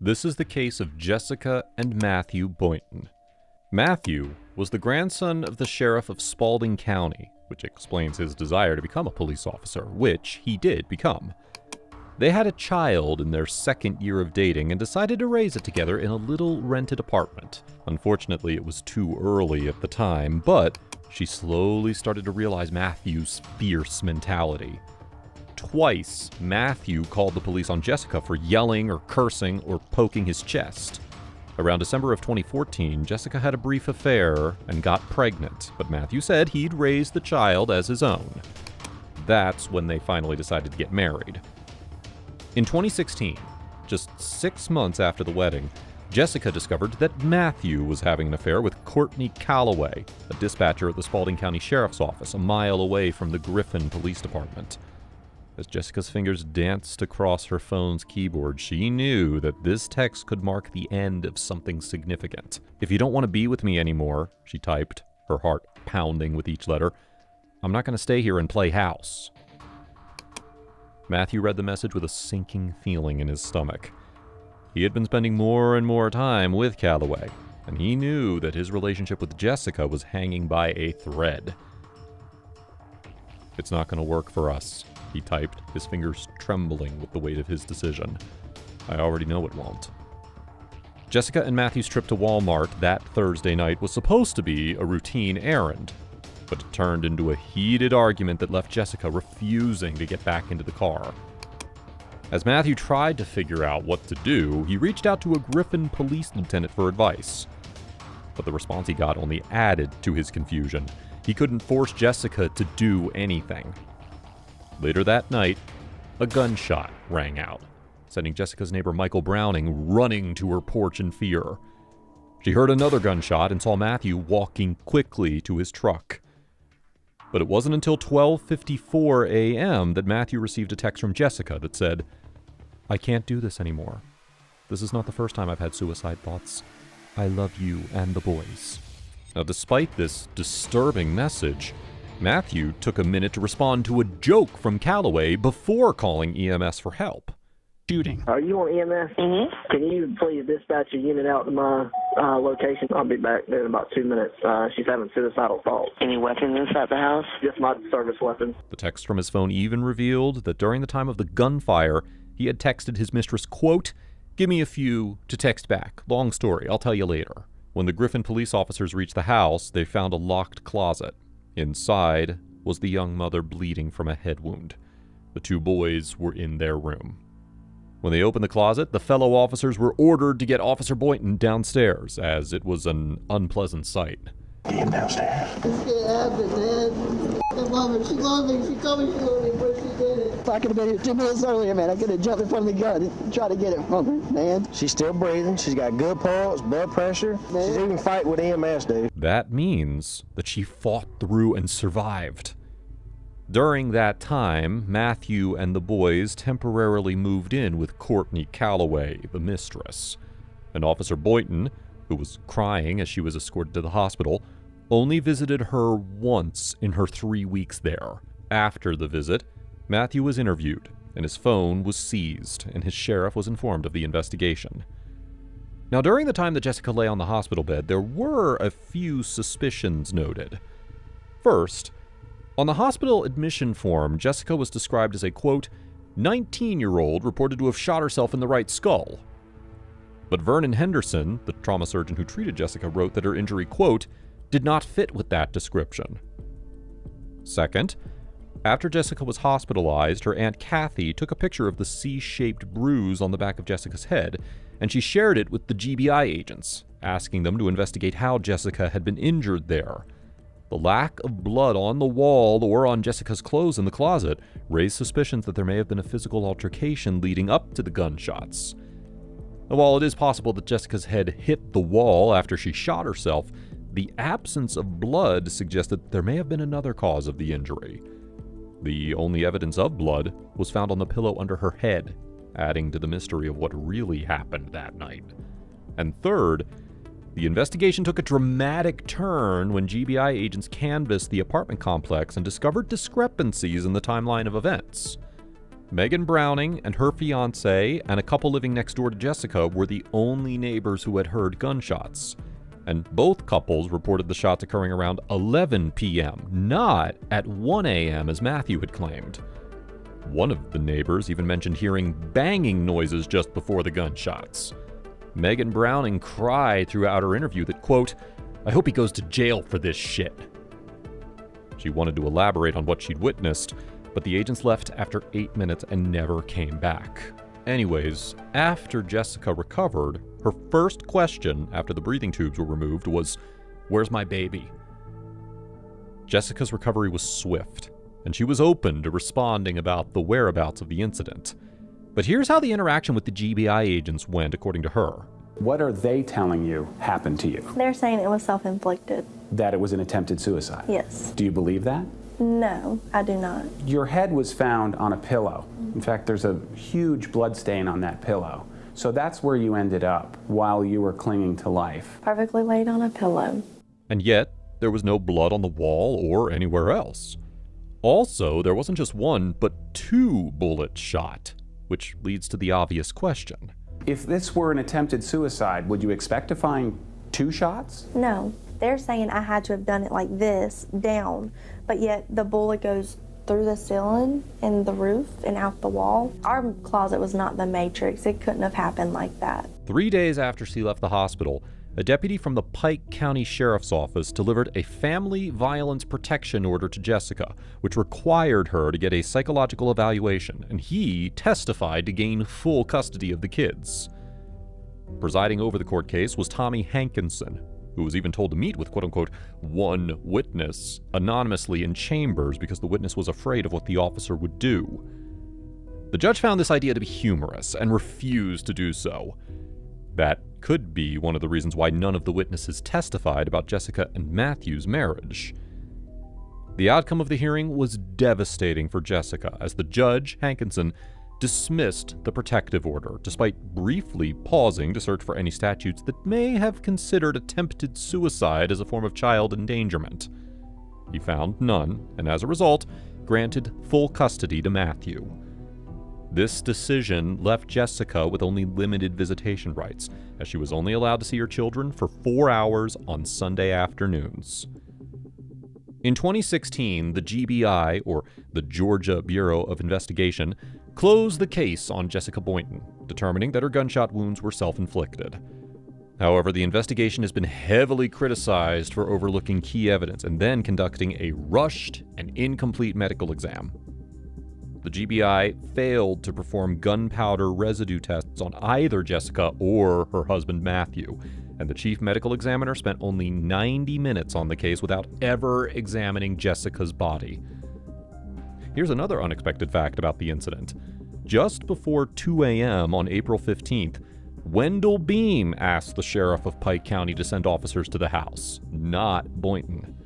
This is the case of Jessica and Matthew Boynton. Matthew was the grandson of the sheriff of Spalding County, which explains his desire to become a police officer, which he did become. They had a child in their second year of dating and decided to raise it together in a little rented apartment. Unfortunately, it was too early at the time, but she slowly started to realize Matthew's fierce mentality. Twice, Matthew called the police on Jessica for yelling or cursing or poking his chest. Around December of 2014, Jessica had a brief affair and got pregnant, but Matthew said he'd raise the child as his own. That's when they finally decided to get married. In 2016, just 6 months after the wedding, Jessica discovered that Matthew was having an affair with Courtney Calloway, a dispatcher at the Spalding County Sheriff's Office, a mile away from the Griffin Police Department. As Jessica's fingers danced across her phone's keyboard, she knew that this text could mark the end of something significant. "If you don't want to be with me anymore," she typed, her heart pounding with each letter, "I'm not going to stay here and play house." Matthew read the message with a sinking feeling in his stomach. He had been spending more and more time with Calloway, and he knew that his relationship with Jessica was hanging by a thread. "It's not going to work for us," he typed, his fingers trembling with the weight of his decision. "I already know it won't." Jessica and Matthew's trip to Walmart that Thursday night was supposed to be a routine errand, but it turned into a heated argument that left Jessica refusing to get back into the car. As Matthew tried to figure out what to do, he reached out to a Griffin police lieutenant for advice. But the response he got only added to his confusion. He couldn't force Jessica to do anything. Later that night, a gunshot rang out, sending Jessica's neighbor Michael Browning running to her porch in fear. She heard another gunshot and saw Matthew walking quickly to his truck. But it wasn't until 12:54 a.m. that Matthew received a text from Jessica that said, "I can't do this anymore. This is not the first time I've had suicide thoughts. I love you and the boys." Now, despite this disturbing message, Matthew took a minute to respond to a joke from Calloway before calling EMS for help. Shooting. Are you on EMS? Mm-hmm. Can you please dispatch a unit out to my location? I'll be back there in about 2 minutes. She's having suicidal thoughts. Any weapons inside the house? Just my service weapons. The text from his phone even revealed that during the time of the gunfire, he had texted his mistress, quote, "Give me a few to text back. Long story, I'll tell you later." When the Griffin police officers reached the house, they found a locked closet. Inside was the young mother bleeding from a head wound. The two boys were in their room. When they opened the closet, the fellow officers were ordered to get Officer Boynton downstairs, as it was an unpleasant sight. Get him downstairs. This can't happen, man. I love her. She loved me. She told me she loved me, but she did it. I could have been here 2 minutes earlier, man. I could have jumped in front of the gun and tried to get it from her, man. She's still breathing. She's got good pulse, blood pressure. Man. She's even fighting with EMS, dude. That means that she fought through and survived. During that time, Matthew and the boys temporarily moved in with Courtney Calloway, the mistress. And Officer Boynton, who was crying as she was escorted to the hospital, only visited her once in her 3 weeks there. After the visit, Matthew was interviewed, and his phone was seized, and his sheriff was informed of the investigation. Now, during the time that Jessica lay on the hospital bed, there were a few suspicions noted. First, on the hospital admission form, Jessica was described as a, quote, 19-year-old reported to have shot herself in the right skull. But Vernon Henderson, the trauma surgeon who treated Jessica, wrote that her injury, quote, did not fit with that description. Second, after Jessica was hospitalized, her Aunt Kathy took a picture of the C-shaped bruise on the back of Jessica's head, and she shared it with the GBI agents, asking them to investigate how Jessica had been injured there. The lack of blood on the wall or on Jessica's clothes in the closet raised suspicions that there may have been a physical altercation leading up to the gunshots. While it is possible that Jessica's head hit the wall after she shot herself, the absence of blood suggested that there may have been another cause of the injury. The only evidence of blood was found on the pillow under her head, adding to the mystery of what really happened that night. And third, the investigation took a dramatic turn when GBI agents canvassed the apartment complex and discovered discrepancies in the timeline of events. Megan Browning and her fiancé and a couple living next door to Jessica were the only neighbors who had heard gunshots. And both couples reported the shots occurring around 11 p.m., not at 1 a.m. as Matthew had claimed. One of the neighbors even mentioned hearing banging noises just before the gunshots. Megan Browning cried throughout her interview that, quote, "I hope he goes to jail for this shit." She wanted to elaborate on what she'd witnessed, but the agents left after 8 minutes and never came back. Anyways, after Jessica recovered, her first question after the breathing tubes were removed was, "Where's my baby?" Jessica's recovery was swift, and she was open to responding about the whereabouts of the incident. But here's how the interaction with the GBI agents went, according to her. What are they telling you happened to you? They're saying it was self-inflicted. That it was an attempted suicide? Yes. Do you believe that? No, I do not. Your head was found on a pillow. In fact, there's a huge blood stain on that pillow. So that's where you ended up while you were clinging to life. Perfectly laid on a pillow. And yet, there was no blood on the wall or anywhere else. Also, there wasn't just one, but 2 bullets shot, which leads to the obvious question. If this were an attempted suicide, would you expect to find 2 shots? No. They're saying I had to have done it like this, down, but yet the bullet goes through the ceiling and the roof and out the wall. Our closet was not the Matrix. It couldn't have happened like that. 3 days after she left the hospital, a deputy from the Pike County Sheriff's Office delivered a family violence protection order to Jessica, which required her to get a psychological evaluation, and he testified to gain full custody of the kids. Presiding over the court case was Tommy Hankinson, who was even told to meet with quote-unquote one witness anonymously in chambers because the witness was afraid of what the officer would do. The judge found this idea to be humorous and refused to do so. That could be one of the reasons why none of the witnesses testified about Jessica and Matthew's marriage. The outcome of the hearing was devastating for Jessica, as the judge, Hankinson, dismissed the protective order, despite briefly pausing to search for any statutes that may have considered attempted suicide as a form of child endangerment. He found none, and as a result, granted full custody to Matthew. This decision left Jessica with only limited visitation rights, as she was only allowed to see her children for 4 hours on Sunday afternoons. In 2016, the GBI, or the Georgia Bureau of Investigation, closed the case on Jessica Boynton, determining that her gunshot wounds were self-inflicted. However, the investigation has been heavily criticized for overlooking key evidence and then conducting a rushed and incomplete medical exam. The GBI failed to perform gunpowder residue tests on either Jessica or her husband Matthew, and the chief medical examiner spent only 90 minutes on the case without ever examining Jessica's body. Here's another unexpected fact about the incident. Just before 2 a.m. on April 15th, Wendell Beam asked the sheriff of Pike County to send officers to the house, not Boynton.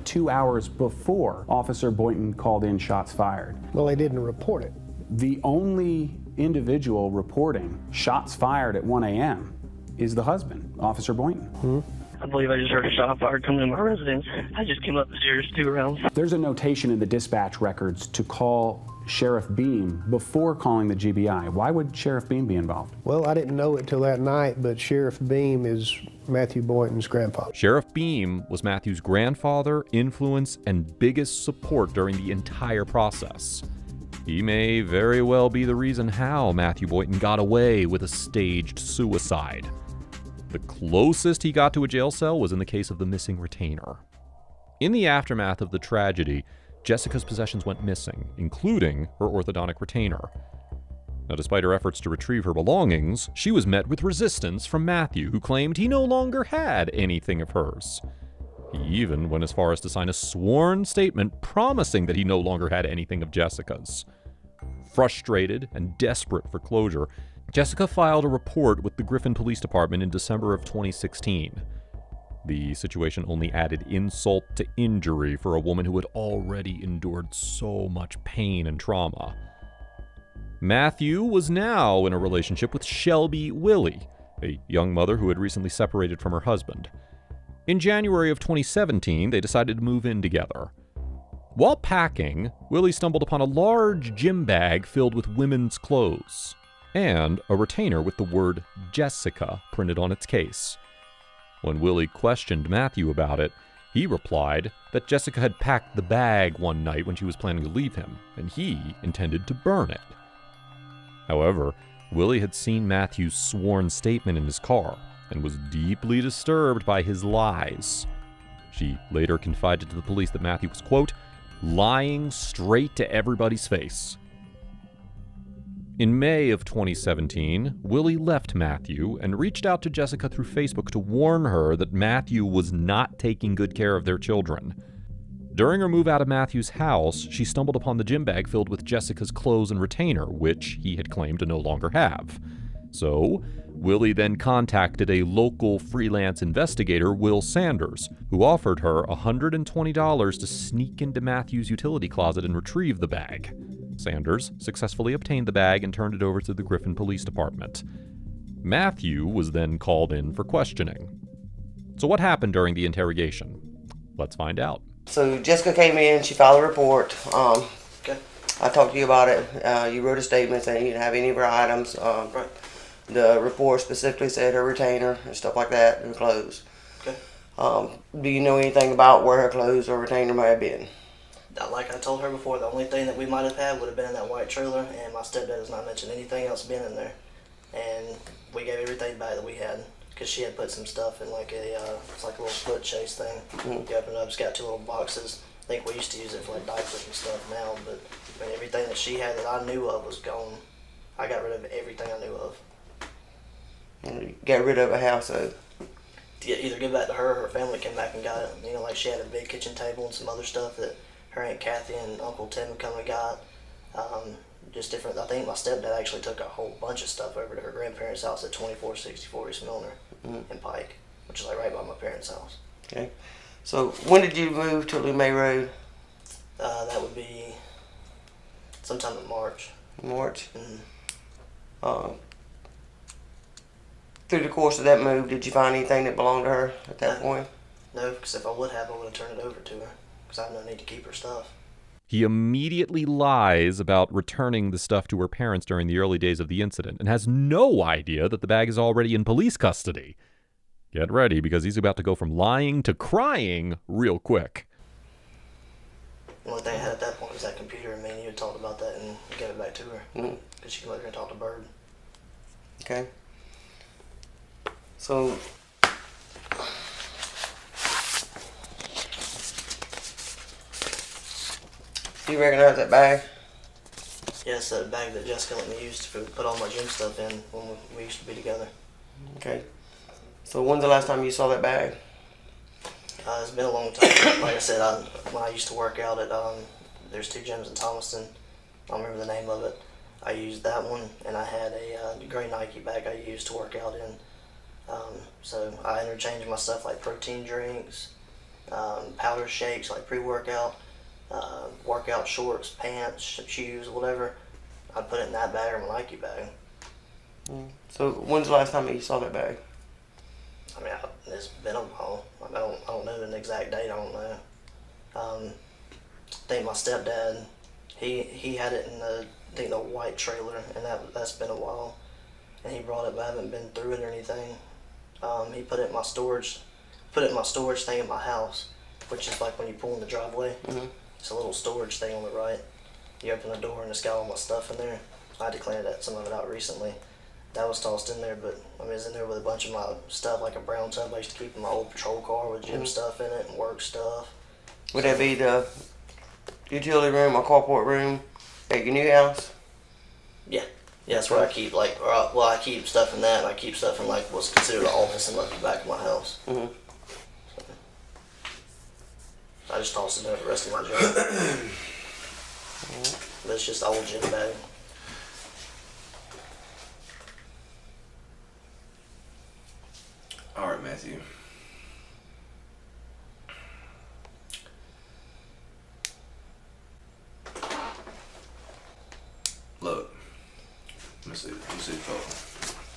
2 hours before Officer Boynton called in shots fired. Well, they didn't report it. The only individual reporting shots fired at 1 a.m. is the husband, Officer Boynton. I believe I just heard a shot fired coming in my residence. I just came up the stairs 2 rounds. There's a notation in the dispatch records to call Sheriff Beam before calling the GBI. Why would Sheriff Beam be involved? Well, I didn't know it till that night, but Sheriff Beam is Matthew Boynton's grandfather. Sheriff Beam was Matthew's grandfather, influence, and biggest support during the entire process. He may very well be the reason how Matthew Boynton got away with a staged suicide. The closest he got to a jail cell was in the case of the missing retainer. In the aftermath of the tragedy, Jessica's possessions went missing, including her orthodontic retainer. Now, despite her efforts to retrieve her belongings, she was met with resistance from Matthew, who claimed he no longer had anything of hers. He even went as far as to sign a sworn statement promising that he no longer had anything of Jessica's. Frustrated and desperate for closure, Jessica filed a report with the Griffin Police Department in December of 2016. The situation only added insult to injury for a woman who had already endured so much pain and trauma. Matthew was now in a relationship with Shelby Willie, a young mother who had recently separated from her husband. In January of 2017, they decided to move in together. While packing, Willie stumbled upon a large gym bag filled with women's clothes and a retainer with the word Jessica printed on its case. When Willie questioned Matthew about it, he replied that Jessica had packed the bag one night when she was planning to leave him, and he intended to burn it. However, Willie had seen Matthew's sworn statement in his car and was deeply disturbed by his lies. She later confided to the police that Matthew was, quote, lying straight to everybody's face. In May of 2017, Willie left Matthew and reached out to Jessica through Facebook to warn her that Matthew was not taking good care of their children. During her move out of Matthew's house, she stumbled upon the gym bag filled with Jessica's clothes and retainer, which he had claimed to no longer have. So, Willie then contacted a local freelance investigator, Will Sanders, who offered her $120 to sneak into Matthew's utility closet and retrieve the bag. Sanders successfully obtained the bag and turned it over to the Griffin Police Department. Matthew was then called in for questioning. So what happened during the interrogation? Let's find out. So Jessica came in, she filed a report. Okay. I talked to you about it. You wrote a statement saying you didn't have any of her items. Right. The report specifically said her retainer and stuff like that, and her clothes. Okay. Do you know anything about where her clothes or retainer may have been? Like I told her before, the only thing that we might have had would have been in that white trailer, and my stepdad has not mentioned anything else being in there. And we gave everything back that we had, because she had put some stuff in like it's like a little foot chase thing. Mm-hmm. You open it up, it's got two little boxes. I think we used to use it for like diapers and stuff now, but I mean, everything that she had that I knew of was gone. I got rid of everything I knew of. You got rid of a house, so. To either give back to her or her family came back and got it. You know, like she had a big kitchen table and some other stuff that her Aunt Kathy and Uncle Tim had come and got. Just different. I think my stepdad actually took a whole bunch of stuff over to her grandparents' house at 2464 East Milner in Pike, which is like right by my parents' house. Okay. So when did you move to LeMay Road? That would be sometime in March. March. Mm-hmm. Through the course of that move, did you find anything that belonged to her at that point? No, because if I would have, I would have turned it over to her, because I have no need to keep her stuff. He immediately lies about returning the stuff to her parents during the early days of the incident and has no idea that the bag is already in police custody. Get ready, because he's about to go from lying to crying real quick. The only thing I had at that point was that computer, and me and you had talked about that and gave it back to her, because she could let her talk to Bird. Okay. So, do you recognize that bag? Yes, that bag that Jessica let me use to put all my gym stuff in when we used to be together. Okay. So when's the last time you saw that bag? It's been a long time. Like I said, when I used to work out at, there's two gyms in Thomaston. I don't remember the name of it. I used that one, and I had a gray Nike bag I used to work out in. So I interchanged my stuff like protein drinks, powder shakes like pre-workout, workout shorts, pants, shoes, whatever. I'd put it in that bag or my Nike bag. So when's the last time you saw that bag? I mean, it's been a while. I don't know the exact date. I don't know. I think my stepdad, he had it in the white trailer, and that's been a while. And he brought it, but I haven't been through it or anything. He put it in my storage thing in my house, which is like when you pull in the driveway. Mm-hmm. It's a little storage thing on the right. You open the door and it's got all my stuff in there. I had to clean some of it out recently. That was tossed in there, but I mean, it's in there with a bunch of my stuff, like a brown tub I used to keep in my old patrol car with gym stuff in it and work stuff. Would that be the utility room or carport room at your new house? Yeah, that's where I keep I keep stuff in that, and I keep stuff in like what's considered the office and like the back of my house. Mm-hmm. I just tossed it in there for the rest of my gym. But it's just the old gym bag. All right, Matthew. Look. Let me see the photo.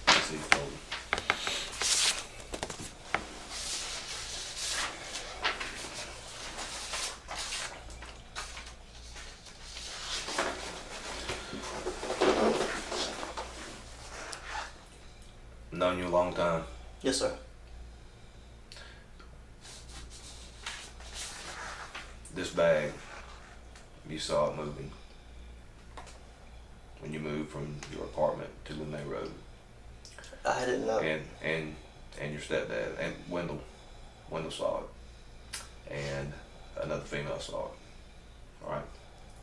Let me see the photo. known you a long time? Yes, sir. This bag, you saw it moving when you moved from your apartment to the main road. I didn't know. And your stepdad and Wendell saw it, and another female saw it. All right.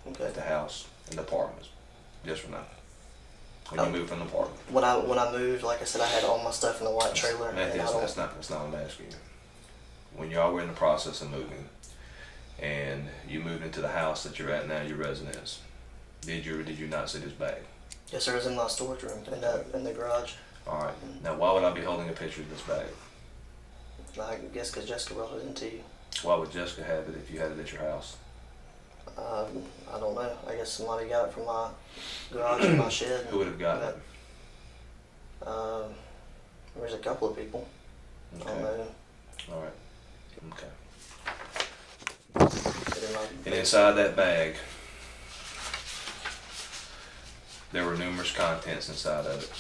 Okay. At the house and the apartments. Yes or no? When you moved from the apartment. When I moved, like I said, I had all my stuff in the white trailer. Matthew, that's not what I'm asking you. When y'all were in the process of moving, and you moved into the house that you're at now, your residence, did you or did you not see this bag? Yes, sir. It was in my storage room in the garage. All right. Now, why would I be holding a picture of this bag? I guess because Jessica brought it into you. Why would Jessica have it if you had it at your house? I don't know. I guess somebody got it from my garage and my shed. Who would have gotten it? There's a couple of people. Okay. I don't know. All right. Okay. Like, And inside that bag, there were numerous contents inside of it.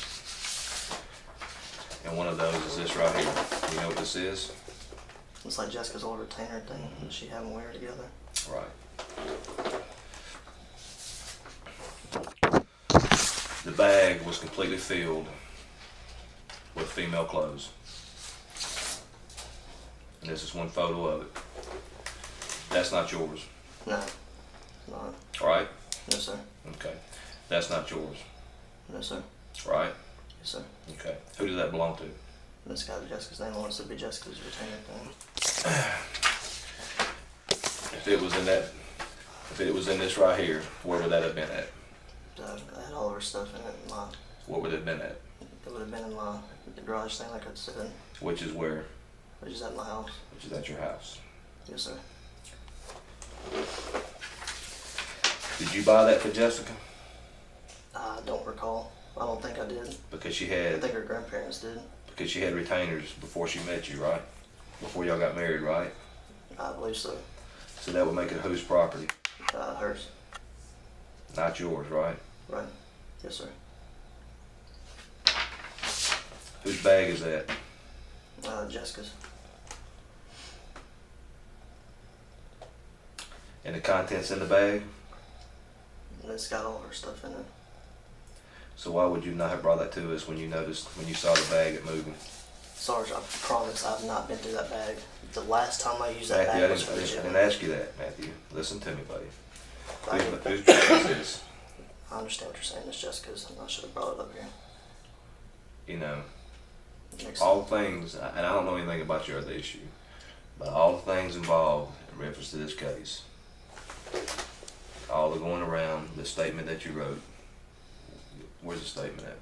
And one of those is this right here. You know what this is? it's like Jessica's old retainer thing that she had them wear together. Right. The bag was completely filled with female clothes. And this is one photo of it. That's not yours. No, not. All right? No, sir. Okay. That's not yours. No, sir. Right? Yes, sir. Okay. Who does that belong to? This got Jessica's name on it, so it'd be Jessica's retainer thing. If it was in this right here, where would that have been at? I had all of her stuff in it. What would it have been at? It would have been in the garage thing, like I said, Which is where? which is at my house. Which is at your house. Yes, sir. Did you buy that for Jessica? I don't recall. I don't think I did. Because she I had think her grandparents did. because she had retainers before she met you, right? Before y'all got married, right? I believe so. So that would make it whose property? Hers. Not yours, right? Right. Yes, sir. Whose bag is that? Jessica's. And the contents in the bag? And it's got all her stuff in it. So why would you not have brought that to us when you saw the bag at moving? Sarge, I promise I've not been through that bag. The last time I used that Matthew, bag I was for the didn't gym. ask you that, Matthew. Listen to me, buddy. I Whose bag is this? understand what you're saying. It's Jessica's. I should have brought it up here. You know, Makes all things, and I don't know anything about your other issue, but all the things involved in reference to this case, all the going around, the statement that you wrote, where's the statement at?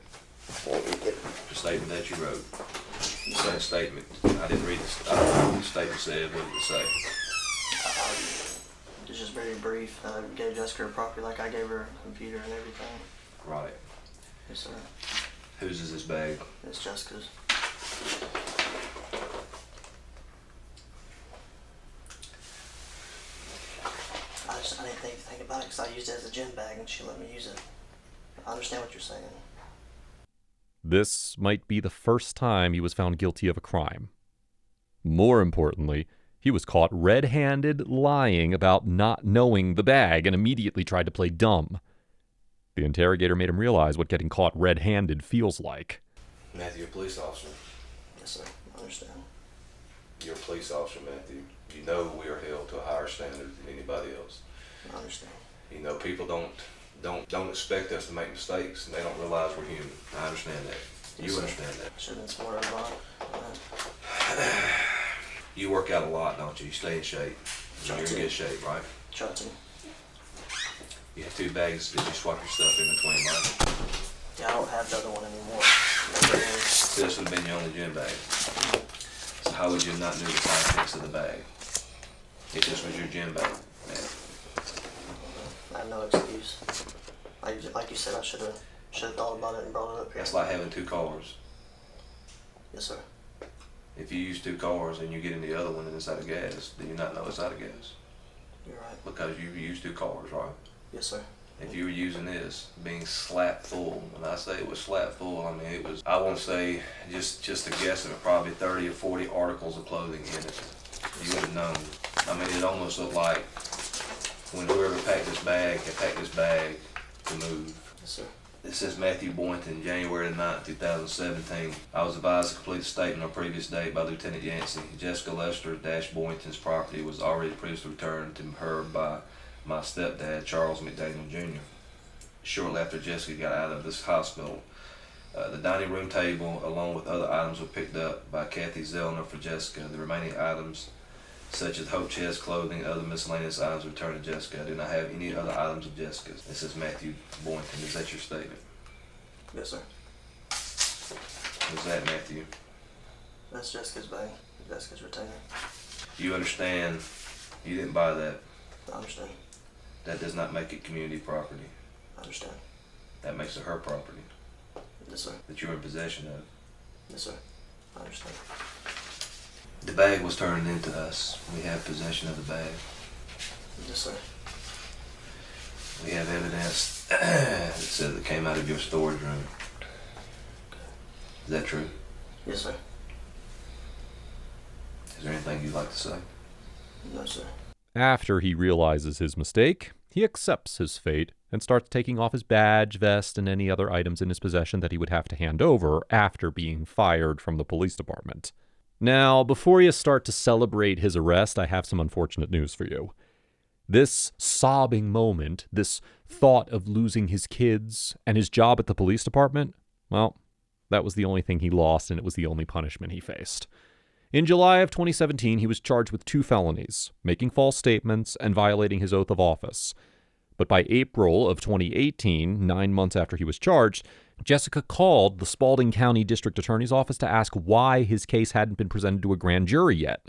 The statement that you wrote. That statement, I didn't read this, I don't know what the statement said, what did it say? It's just very brief. I gave Jessica her property like I gave her a computer and everything. Right. Yes, sir. Whose is this bag? It's Jessica's. I didn't think about it because I used it as a gym bag and she let me use it. I understand what you're saying. This might be the first time he was found guilty of a crime. More importantly, he was caught red-handed lying about not knowing the bag and immediately tried to play dumb. The interrogator made him realize what getting caught red-handed feels like. Matthew, a police officer. Yes, sir. I understand. You're a police officer, Matthew. You know we are held to a higher standard than anybody else. I understand. You know, people don't expect us to make mistakes, and they don't realize we're human. I understand that. Yes, You sir. understand that. Should have been smarter about it. You work out a lot, don't you? You stay in shape. Try You're in to. good shape, right? Try to. You have 2 bags that you swap your stuff in between, right? Yeah, I don't have the other one anymore. This would have been your only gym bag. So how would you not know the contents of the bag? If this was your gym bag, man. I have no excuse. Like you said, I should have thought about it and brought it up here. That's like having 2 cars. Yes, sir. If you use 2 cars and you get in the other one and it's out of gas, do you not know it's out of gas? You're right. Because you use 2 cars, right? Yes, sir. if you were using this, being slap full. When I say it was slap full, I mean it was, I want to say, just a guesstimate, probably 30 or 40 articles of clothing in it. You would have known. I mean, it almost looked like when whoever packed this bag had packed this bag to move. Yes, sir. This says Matthew Boynton, January 9, 2017. I was advised to complete a statement on previous date by Lieutenant Yancey. Jessica Lester Boynton's property was already previously returned to her by my stepdad, Charles McDaniel Jr. Shortly after Jessica got out of this hospital, the dining room table, along with other items, were picked up by Kathy Zellner for Jessica. The remaining items, such as Hope Chest clothing and other miscellaneous items, returned to Jessica. I do not have any other items of Jessica's. This is Matthew Boynton. Is that your statement? Yes, sir. What's that, Matthew? That's Jessica's bag. Jessica's retainer. You understand you didn't buy that. I understand. That does not make it community property. I understand. That makes it her property Yes, sir. that you're in possession of. Yes, sir. I understand. The bag was turned into us. We have possession of the bag. Yes, sir. We have evidence that says it came out of your storage room. Is that true? Yes, sir. Is there anything you'd like to say? No, sir. After he realizes his mistake, he accepts his fate and starts taking off his badge, vest, and any other items in his possession that he would have to hand over after being fired from the police department. Now, before you start to celebrate his arrest, I have some unfortunate news for you. This sobbing moment, this thought of losing his kids and his job at the police department, well, that was the only thing he lost, and it was the only punishment he faced. In July of 2017, he was charged with 2 felonies, making false statements and violating his oath of office. But by April of 2018, 9 months after he was charged, Jessica called the Spalding County District Attorney's Office to ask why his case hadn't been presented to a grand jury yet.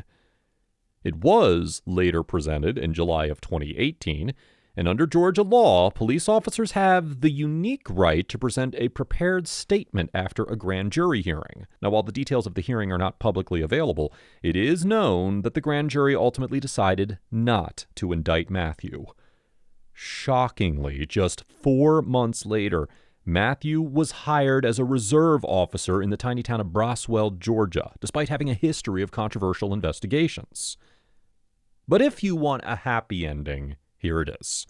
It was later presented in July of 2018, and under Georgia law, police officers have the unique right to present a prepared statement after a grand jury hearing. Now, while the details of the hearing are not publicly available, it is known that the grand jury ultimately decided not to indict Matthew. Shockingly, just 4 months later, Matthew was hired as a reserve officer in the tiny town of Broswell, Georgia, despite having a history of controversial investigations. But if you want a happy ending, here it is.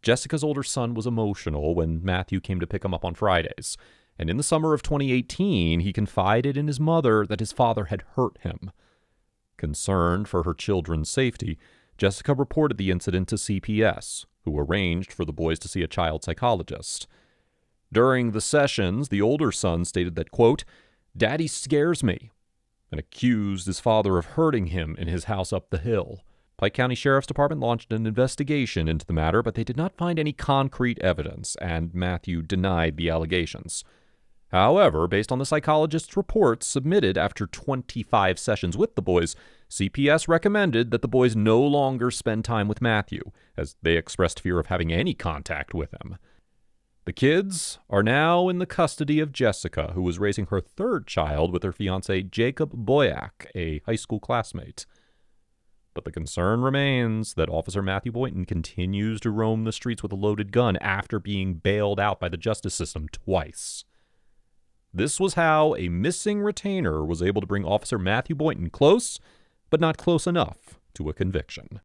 Jessica's older son was emotional when Matthew came to pick him up on Fridays, and in the summer of 2018, he confided in his mother that his father had hurt him. Concerned for her children's safety, Jessica reported the incident to CPS, who arranged for the boys to see a child psychologist. During the sessions, the older son stated that, quote, "Daddy scares me," and accused his father of hurting him in his house up the hill. Pike County Sheriff's Department launched an investigation into the matter, but they did not find any concrete evidence, and Matthew denied the allegations. However, based on the psychologist's reports submitted after 25 sessions with the boys, CPS recommended that the boys no longer spend time with Matthew, as they expressed fear of having any contact with him. The kids are now in the custody of Jessica, who was raising her 3rd child with her fiancé Jacob Boyack, a high school classmate. But the concern remains that Officer Matthew Boynton continues to roam the streets with a loaded gun after being bailed out by the justice system twice. This was how a missing retainer was able to bring Officer Matthew Boynton close, but not close enough to a conviction.